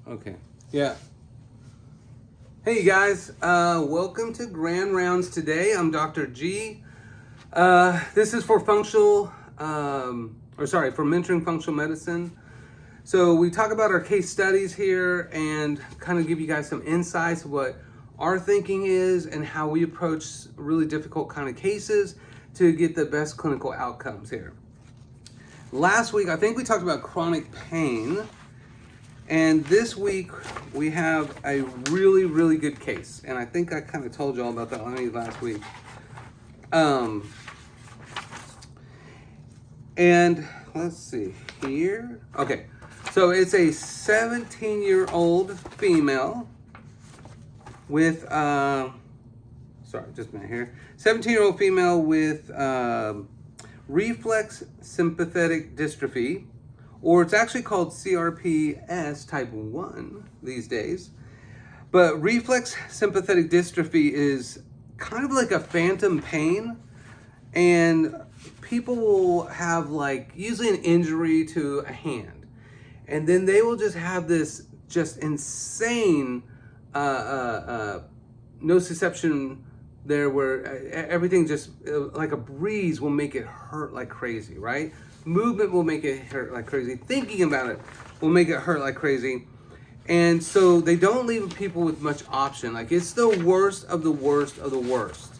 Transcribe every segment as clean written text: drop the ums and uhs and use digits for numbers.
Okay. Yeah. Hey, you guys. Welcome to Grand Rounds today. I'm Dr. G. This is for for mentoring functional medicine. So we talk about our case studies here and kind of give you guys some insights of what our thinking is and how we approach really difficult kind of cases to get the best clinical outcomes here. Last week, I think we talked about chronic pain. And this week, we have a really, really good case. And I think I kind of told you all about that last week. And let's see here. Okay, so it's a 17-year-old female with, just a minute here. 17-year-old female with Reflex Sympathetic Dystrophy, or it's actually called CRPS type 1 these days. But reflex sympathetic dystrophy is kind of like a phantom pain, and people will have usually an injury to a hand, and then they will just have this just insane nociception there where everything just like a breeze will make it hurt like crazy, right? Movement will make it hurt like crazy. Thinking about it will make it hurt like crazy. And so they don't leave people with much option. Like, it's the worst of the worst of the worst.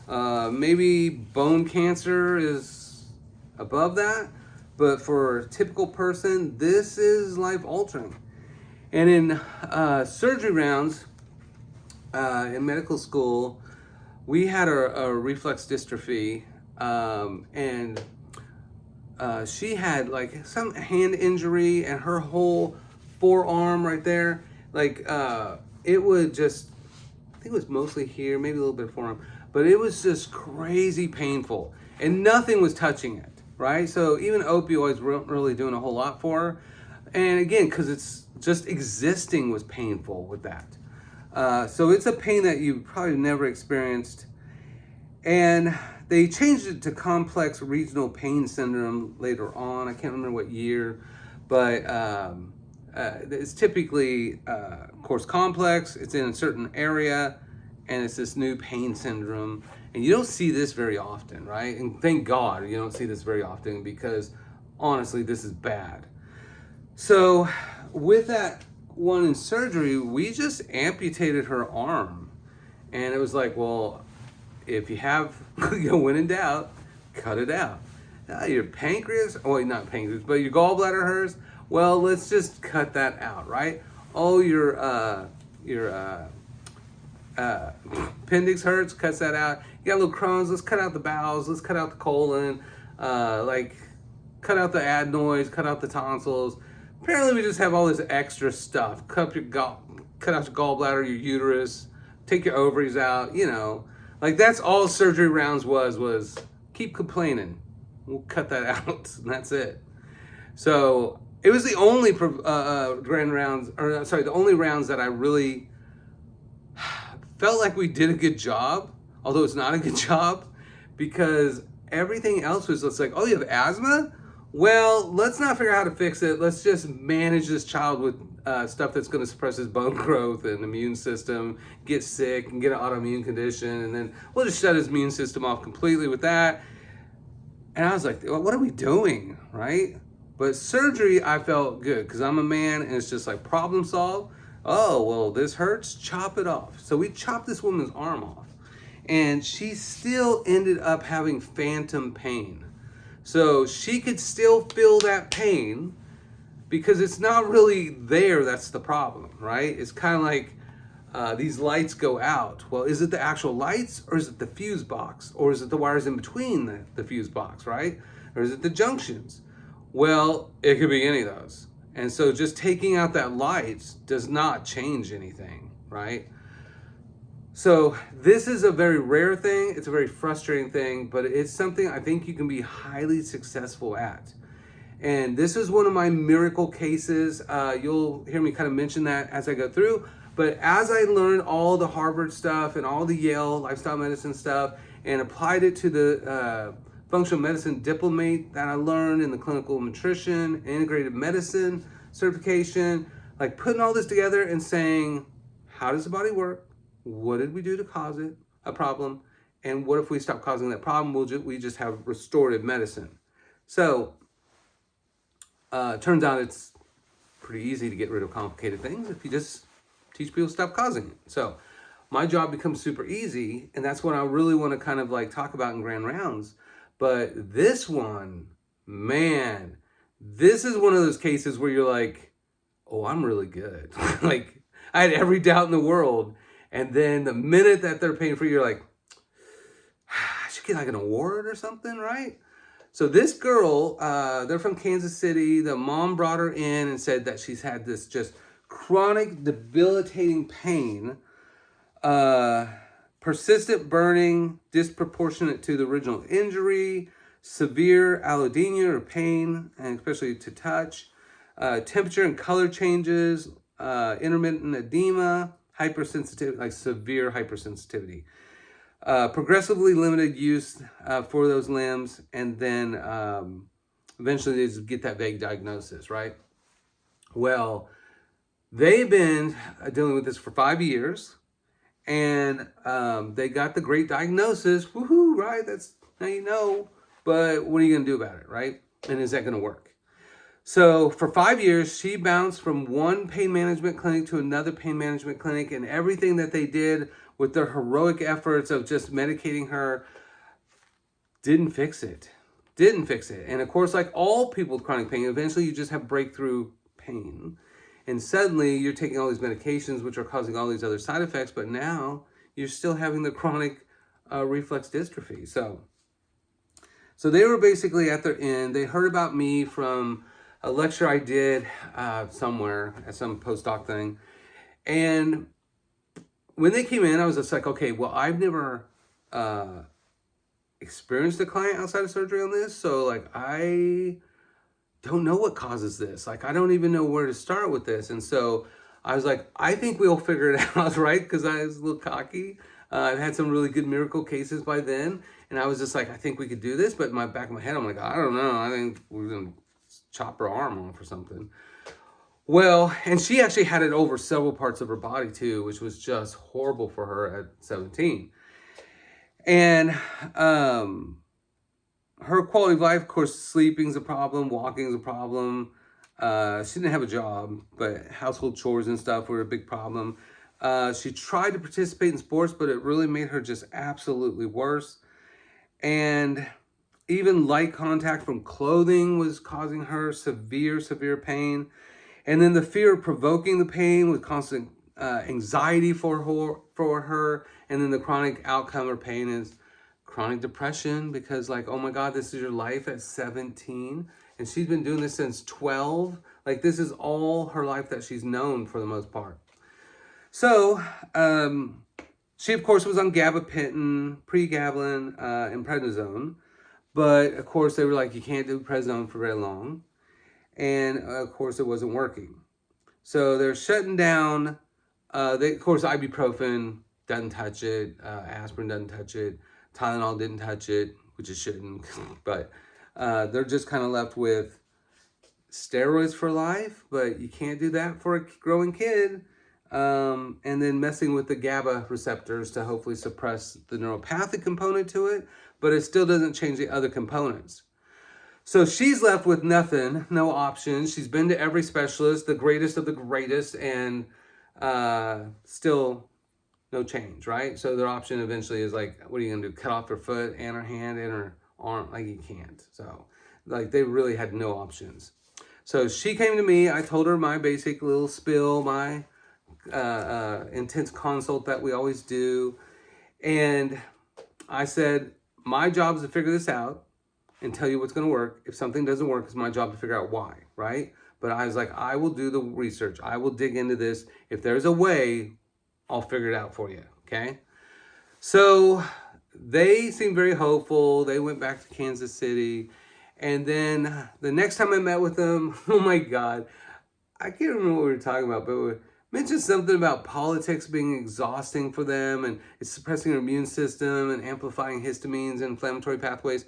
Maybe bone cancer is above that, but for a typical person, this is life altering. And in surgery rounds in medical school, we had a reflex dystrophy, and she had some hand injury, and her whole forearm right there, it would just, I think it was mostly here, maybe a little bit of forearm, but it was just crazy painful, and nothing was touching it, right? So even opioids weren't really doing a whole lot for her. And again, because it's just existing was painful with that. So it's a pain that you probably never experienced. And they changed it to complex regional pain syndrome later on. I can't remember what year, but it's typically, of course, complex. It's in a certain area, and it's this new pain syndrome. And you don't see this very often, right? And thank God you don't see this very often, because honestly, this is bad. So with that one in surgery, we just amputated her arm. And it was like, well, if you have, when in doubt, cut it out. Your pancreas, not pancreas, but your gallbladder hurts. Well, let's just cut that out, right? Oh, your appendix hurts, cuts that out. You got little Crohn's, let's cut out the bowels, let's cut out the colon, cut out the adenoids, cut out the tonsils. Apparently, we just have all this extra stuff. Cut out your gallbladder, your uterus, take your ovaries out, that's all surgery rounds was keep complaining. We'll cut that out, and that's it. So it was the only the only rounds that I really felt like we did a good job, although it's not a good job, because everything else was just like, oh, you have asthma? Well, let's not figure out how to fix it. Let's just manage this child with stuff that's going to suppress his bone growth and immune system, get sick and get an autoimmune condition, and then we'll just shut his immune system off completely with that. And I was like, well, what are we doing, right? But surgery, I felt good, because I'm a man, and it's just like problem solve. Oh, well, this hurts, chop it off. So we chopped this woman's arm off, and she still ended up having phantom pain. So she could still feel that pain, because it's not really there. That's the problem, right? It's kind of like these lights go out. Well, is it the actual lights, or is it the fuse box, or is it the wires in between the fuse box, right? Or is it the junctions? Well, it could be any of those. And so just taking out that light does not change anything, right? So this is a very rare thing. It's a very frustrating thing, but it's something I think you can be highly successful at. And this is one of my miracle cases. You'll hear me kind of mention that as I go through. But as I learned all the Harvard stuff and all the Yale lifestyle medicine stuff and applied it to the functional medicine diplomate that I learned in the clinical nutrition, integrative medicine certification, like putting all this together and saying, how does the body work? What did we do to cause it, a problem? And what if we stop causing that problem? We just have restorative medicine. So, turns out it's pretty easy to get rid of complicated things if you just teach people to stop causing it. So, my job becomes super easy, and that's what I really want to kind of like talk about in grand rounds. But this one, man, this is one of those cases where you're like, oh, I'm really good. Like, I had every doubt in the world. And then the minute that they're paying for you, you're like, I should get like an award or something, right? So this girl, they're from Kansas City. The mom brought her in and said that she's had this just chronic debilitating pain, persistent burning, disproportionate to the original injury, severe allodynia or pain, and especially to touch, temperature and color changes, intermittent edema, hypersensitivity, like severe hypersensitivity, progressively limited use for those limbs, and then eventually they just get that vague diagnosis, right? Well, they've been dealing with this for 5 years, and they got the great diagnosis. Woohoo, right? That's now you know. But what are you going to do about it, right? And is that going to work? So for 5 years, she bounced from one pain management clinic to another pain management clinic, and everything that they did with their heroic efforts of just medicating her didn't fix it. Didn't fix it. And of course, like all people with chronic pain, eventually you just have breakthrough pain. And suddenly you're taking all these medications, which are causing all these other side effects, but now you're still having the chronic reflex dystrophy. So they were basically at their end. They heard about me from a lecture I did somewhere at some postdoc thing. And when they came in, I was just like, okay, well, I've never experienced a client outside of surgery on this. So like, I don't know what causes this. Like, I don't even know where to start with this. And so I was like, I think we'll figure it out, right? Because I was a little cocky. I've had some really good miracle cases by then. And I was just like, I think we could do this. But in my back of my head, I'm like, I don't know. I think we're going to chop her arm off or something. Well, and she actually had it over several parts of her body too, which was just horrible for her at 17. And her quality of life, of course, sleeping's a problem, walking's a problem. She didn't have a job, but household chores and stuff were a big problem. She tried to participate in sports, but it really made her just absolutely worse. And even light contact from clothing was causing her severe pain. And then the fear of provoking the pain with constant anxiety for her. And then the chronic outcome of pain is chronic depression, because like, oh my God, this is your life at 17. And she's been doing this since 12. Like, this is all her life that she's known for the most part. So, she of course was on gabapentin, pregabalin, and prednisone. But of course they were like, you can't do prednisone for very long. And of course it wasn't working. So they're shutting down, of course ibuprofen doesn't touch it, aspirin doesn't touch it, Tylenol didn't touch it, which it shouldn't, but they're just kind of left with steroids for life, but you can't do that for a growing kid. And then messing with the GABA receptors to hopefully suppress the neuropathic component to it, but it still doesn't change the other components. So she's left with nothing, no options. She's been to every specialist, the greatest of the greatest, and still no change, right? So their option eventually is like, what are you gonna do? Cut off her foot and her hand and her arm? Like, you can't. So like, they really had no options. So she came to me, I told her my basic little spill, my intense consult that we always do. And I said, my job is to figure this out and tell you what's going to work. If something doesn't work, it's my job to figure out why, right? But I was like, I will do the research. I will dig into this. If there's a way, I'll figure it out for you, okay? So they seemed very hopeful. They went back to Kansas City. And then the next time I met with them, oh my God, I can't remember what we were talking about, but we mentioned something about politics being exhausting for them, and it's suppressing their immune system and amplifying histamines and inflammatory pathways.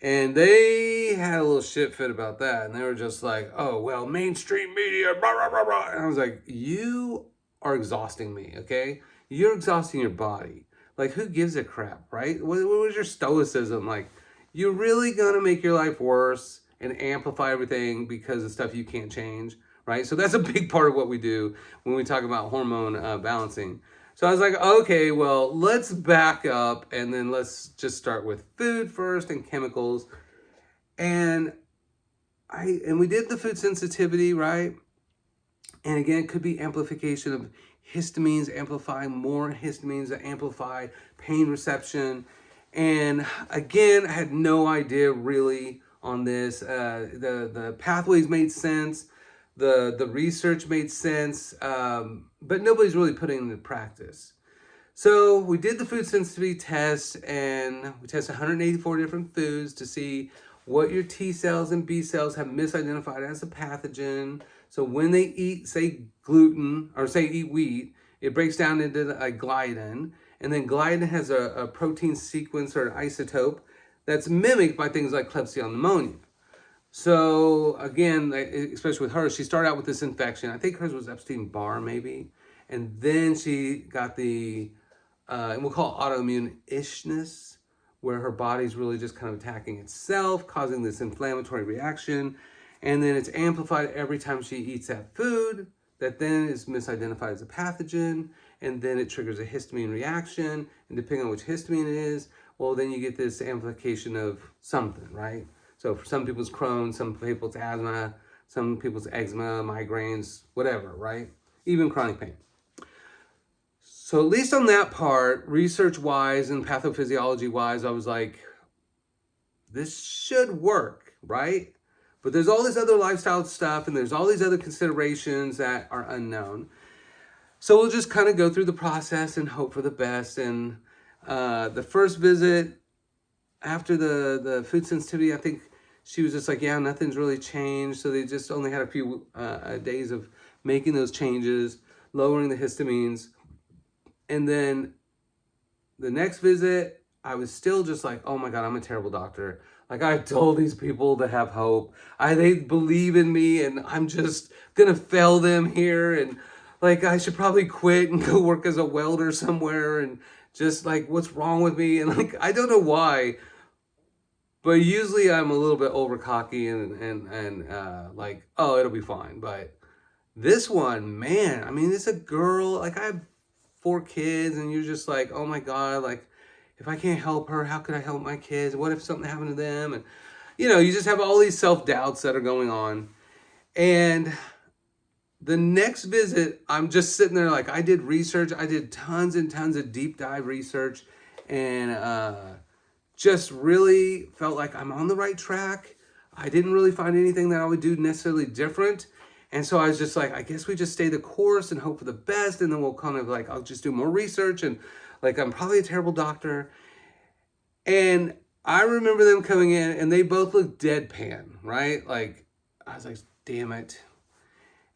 And they had a little shit fit about that. And they were just like, oh, well, mainstream media, blah, blah, blah, blah. And I was like, you are exhausting me, okay? You're exhausting your body. Like, who gives a crap, right? What was your stoicism? Like, you're really going to make your life worse and amplify everything because of stuff you can't change, right? So that's a big part of what we do when we talk about hormone balancing. So I was like, okay, well, let's back up and then let's just start with food first and chemicals. And we did the food sensitivity, right? And again, it could be amplification of histamines, amplifying more histamines that amplify pain reception. And again, I had no idea really on this. The pathways made sense. The research made sense, but nobody's really putting it into practice. So we did the food sensitivity test, and we tested 184 different foods to see what your T cells and B cells have misidentified as a pathogen. So when they eat, say, gluten, or say eat wheat, it breaks down into a gliadin, and then gliadin has a protein sequence or an isotope that's mimicked by things like Klebsiella pneumoniae. So again, especially with her, she started out with this infection. I think hers was Epstein-Barr maybe. And then she got the, and we'll call it autoimmune ishness, where her body's really just kind of attacking itself, causing this inflammatory reaction. And then it's amplified every time she eats that food that then is misidentified as a pathogen. And then it triggers a histamine reaction. And depending on which histamine it is, well, then you get this amplification of something, right? So for some people's Crohn's, some people's asthma, some people's eczema, migraines, whatever, right? Even chronic pain. So at least on that part, research-wise and pathophysiology-wise, I was like, this should work, right? But there's all this other lifestyle stuff and there's all these other considerations that are unknown. So we'll just kind of go through the process and hope for the best. And the first visit, after the food sensitivity, I think she was just like, yeah, nothing's really changed. So they just only had a few days of making those changes, lowering the histamines. And then the next visit, I was still just like, oh my God, I'm a terrible doctor. Like, I told these people to have hope. They believe in me and I'm just gonna fail them here. And like, I should probably quit and go work as a welder somewhere. And just like, what's wrong with me? And like, I don't know why. But usually I'm a little bit over cocky and like, oh, it'll be fine. But this one, man, I mean, it's a girl. Like, I have 4 kids, and you're just like, oh my God, like, if I can't help her, how could I help my kids? What if something happened to them? And, you know, you just have all these self-doubts that are going on. And the next visit, I'm just sitting there like, I did research. I did tons and tons of deep dive research, and just really felt like I'm on the right track. I didn't really find anything that I would do necessarily different. And so I was just like, I guess we just stay the course and hope for the best. And then we'll kind of like, I'll just do more research. And like, I'm probably a terrible doctor. And I remember them coming in and they both looked deadpan, right? Like, I was like, damn it.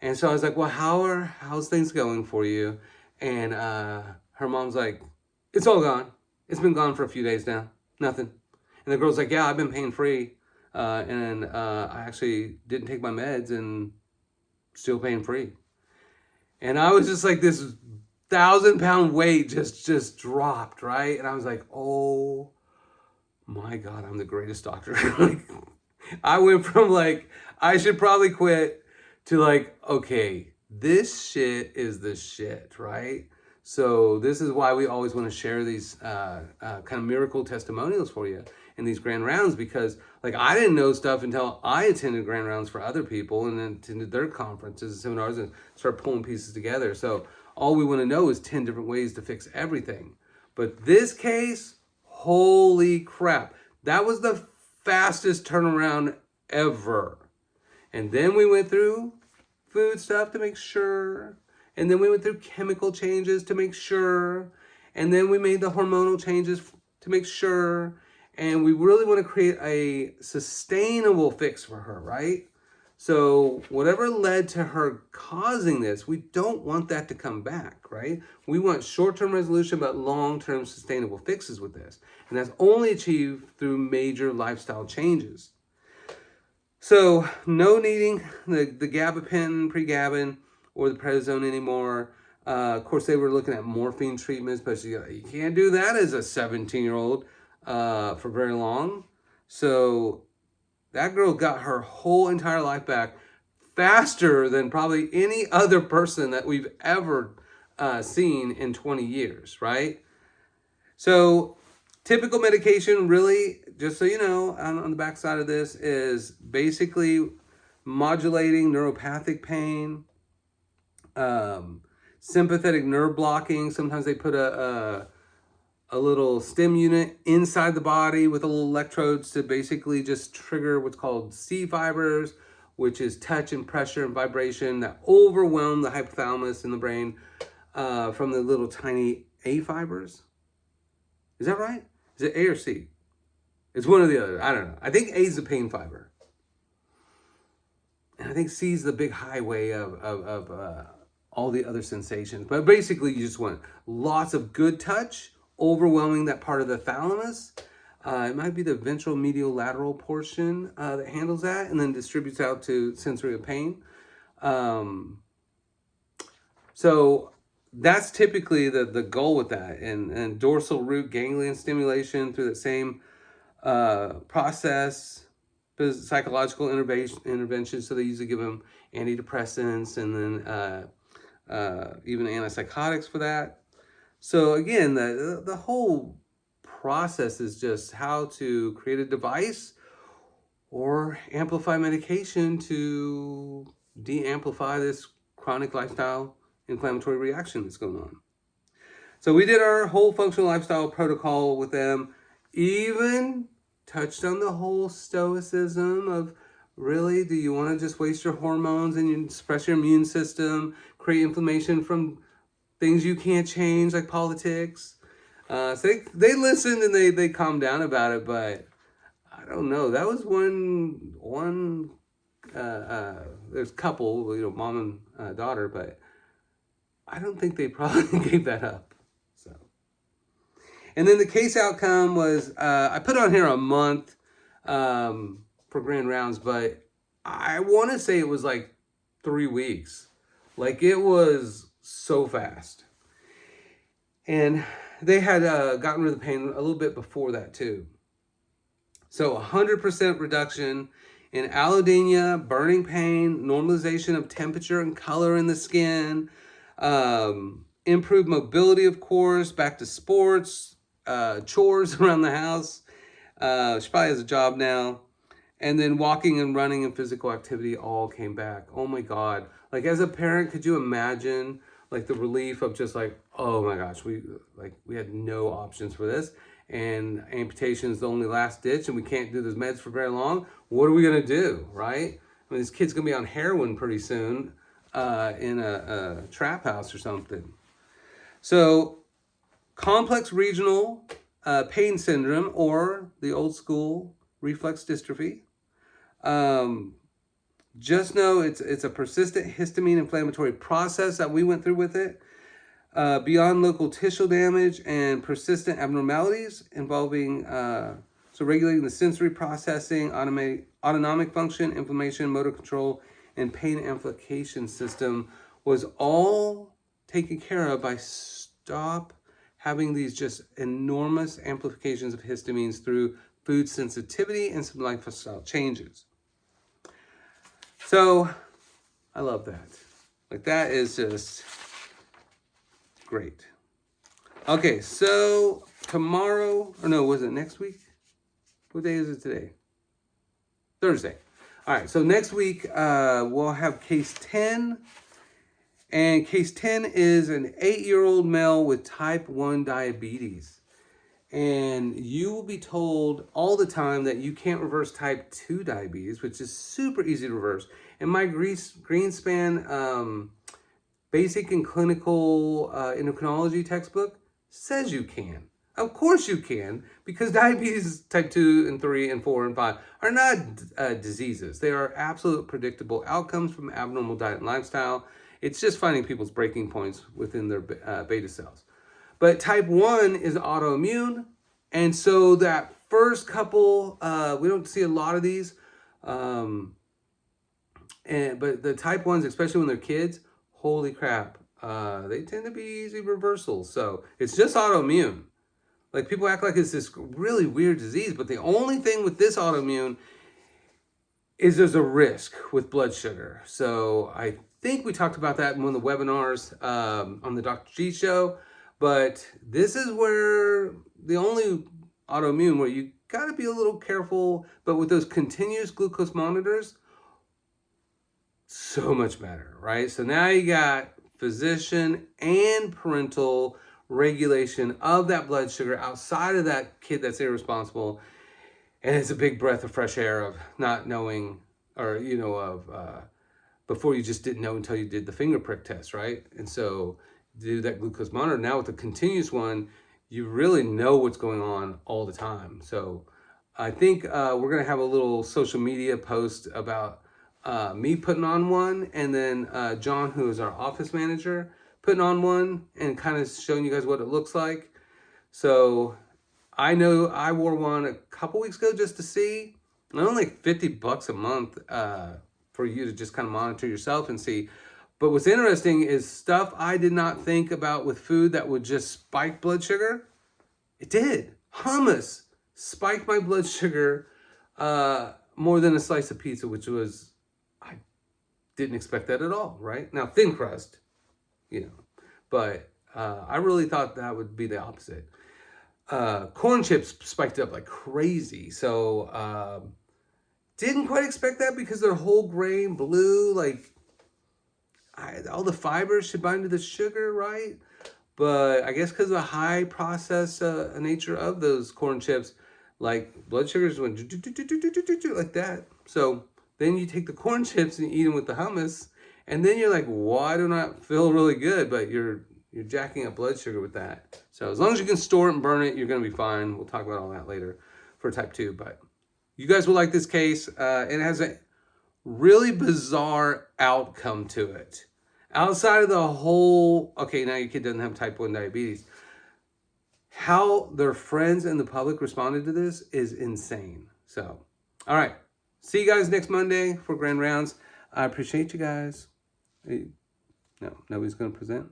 And so I was like, well, how's things going for you? And her mom's like, it's all gone. It's been gone for a few days now. Nothing. And the girl's like, yeah, I've been pain free. And I actually didn't take my meds and still pain free. And I was just like, this 1,000-pound weight just dropped, right? And I was like, oh my God, I'm the greatest doctor. Like, I went from like, I should probably quit to like, okay, this shit is the shit, right? So this is why we always want to share these kind of miracle testimonials for you in these grand rounds, because like, I didn't know stuff until I attended grand rounds for other people and then attended their conferences and seminars and started pulling pieces together. So all we want to know is 10 different ways to fix everything. But this case, holy crap, that was the fastest turnaround ever. And then we went through food stuff to make sure. And then we went through chemical changes to make sure. And then we made the hormonal changes to make sure. And we really want to create a sustainable fix for her, right? So whatever led to her causing this, we don't want that to come back, right? We want short-term resolution, but long-term sustainable fixes with this. And that's only achieved through major lifestyle changes. So no needing the gabapentin, pregabalin, or the prednisone anymore. Of course, they were looking at morphine treatments, but you can't do that as a 17-year-old for very long. So that girl got her whole entire life back faster than probably any other person that we've ever seen in 20 years, right? So typical medication, really, just so you know, on the backside of this, is basically modulating neuropathic pain, sympathetic nerve blocking. Sometimes they put a little stim unit inside the body with a little electrodes to basically just trigger what's called C fibers, which is touch and pressure and vibration that overwhelm the hypothalamus in the brain from the little tiny A fibers. Is that right? Is it A or C? It's one or the other. I don't know. I think A is the pain fiber. And I think C is the big highway of all the other sensations. But basically, you just want lots of good touch, overwhelming that part of the thalamus. It might be the ventral medial lateral portion that handles that and then distributes out to sensory of pain. So that's typically the goal with that. And dorsal root ganglion stimulation through that same process, psychological interventions. So they usually give them antidepressants and then even antipsychotics for that. So again, the whole process is just how to create a device or amplify medication to de-amplify this chronic lifestyle inflammatory reaction that's going on. So we did our whole functional lifestyle protocol with them, even touched on the whole stoicism of, really, do you want to just waste your hormones and you suppress your immune system, create inflammation from things you can't change, like politics? So they listened and they calmed down about it, but I don't know. That was one there's a couple, mom and daughter, but I don't think they probably gave that up. So, and then the case outcome was, I put on here a month for grand rounds, but I want to say it was like 3 weeks. Like, it was so fast. And they had gotten rid of the pain a little bit before that too. So 100% reduction in allodynia, burning pain, normalization of temperature and color in the skin, improved mobility, of course, back to sports, chores around the house. She probably has a job now. And then walking and running and physical activity all came back. Oh my God. Like, as a parent, could you imagine like the relief of just like, oh my gosh, we had no options for this, and amputation is the only last ditch, and we can't do those meds for very long. What are we gonna do, right? I mean, this kid's gonna be on heroin pretty soon in a trap house or something. So, complex regional pain syndrome, or the old school reflex dystrophy. Just know it's a persistent histamine inflammatory process that we went through with it. Beyond local tissue damage and persistent abnormalities involving so regulating the sensory processing, autonomic function, inflammation, motor control, and pain amplification system was all taken care of by stop having these just enormous amplifications of histamines through food sensitivity and some lifestyle changes. So I love that. Like, that is just great. Okay, so tomorrow, or no, was it next week? What day is it today? Thursday. All right, so next week we'll have case 10. And case 10 is an 8-year-old male with type 1 diabetes. And you will be told all the time that you can't reverse type 2 diabetes, which is super easy to reverse. And my Greenspan basic and clinical endocrinology textbook says you can. Of course you can, because diabetes type 2 and 3 and 4 and 5 are not diseases. They are absolute predictable outcomes from abnormal diet and lifestyle. It's just finding people's breaking points within their beta cells. But type 1 is autoimmune. And so that first couple, we don't see a lot of these. But the type 1s, especially when they're kids, holy crap, they tend to be easy reversals. So it's just autoimmune. Like, people act like it's this really weird disease, but the only thing with this autoimmune is there's a risk with blood sugar. So I think we talked about that in one of the webinars on the Dr. G show, but this is where the only autoimmune where you got to be a little careful, but with those continuous glucose monitors, so much better, right? So now you got physician and parental regulation of that blood sugar outside of that kid that's irresponsible. And it's a big breath of fresh air of not knowing, or, before you just didn't know until you did the finger prick test, right? And so do that glucose monitor. Now with the continuous one, you really know what's going on all the time. So I think we're going to have a little social media post about me putting on one, and then John, who is our office manager, putting on one and kind of showing you guys what it looks like. So I know I wore one a couple weeks ago just to see. Only like $50 a month for you to just kind of monitor yourself and see. But what's interesting is stuff I did not think about with food that would just spike blood sugar. It did. Hummus spiked my blood sugar more than a slice of pizza, which was, I didn't expect that at all, right? Now, thin crust, but I really thought that would be the opposite. Corn chips spiked up like crazy. So didn't quite expect that because they're whole grain, blue, like all the fibers should bind to the sugar, right? But I guess because of the high process nature of those corn chips, like blood sugars went like that. So then you take the corn chips and eat them with the hummus, and then you're like, well, I do not feel really good, but you're jacking up blood sugar with that. So as long as you can store it and burn it, you're going to be fine. We'll talk about all that later for type 2. But you guys will like this case. It has a really bizarre outcome to it. Outside of the whole, okay, now your kid doesn't have type 1 diabetes. How their friends and the public responded to this is insane. So, all right. See you guys next Monday for Grand Rounds. I appreciate you guys. No, nobody's going to present.